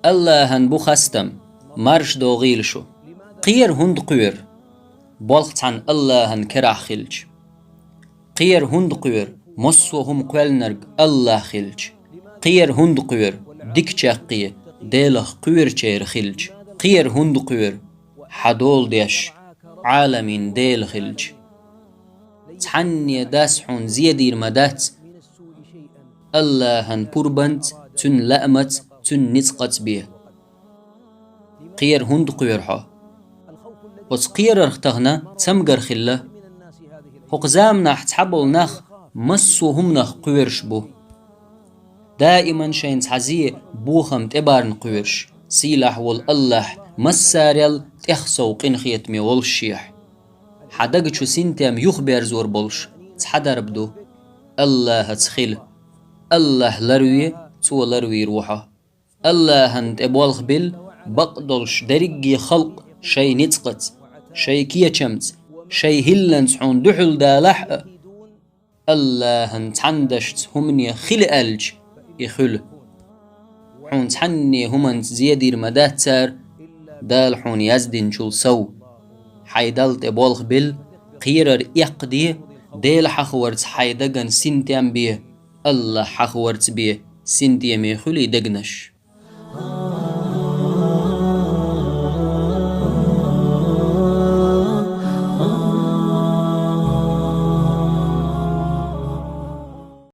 اللهن بخستم مرش دوغيل شو قير هند قير بولخت عن اللهن كراح خلج قير هند قير مصوهم قولنرق الله خلج قير هند قير ديك شاقية ديلخ قير شير خلج قير هند قير حدول ديش عالمين ديل خلج تحني داسحون زيدير مدات اللهن بوربنت تن لأمت تن نسقت بيه قير هند قير حا بس قير ارختغنا تمقر خله حقزام نح تحبل نخ مسوهم نخ قيرش بو دائما شين تحزيه بوخم تبارن قيرش سيلح والله مساريل تخسو قنخيت مي والشيح حدق شو سنتم يخبر زور بولش تحدر بدو الله تخيل الله لروي تو لروي روحه الله هند ابوالخ بل بقدلش درجي خلق شي نتقت شي كيه شمت شي هلن سحون دحل دا لحق الله هند تحندشت همني خل ألج يخل حون تحني همنت زيدير مدات سار دال حون يزدين شول سو حيدلت ابوالخ بل قيرر يقدي ديل حخورت حيدقن سنتيام بيه الله حخورت بيه سنتيام يخلي دقنش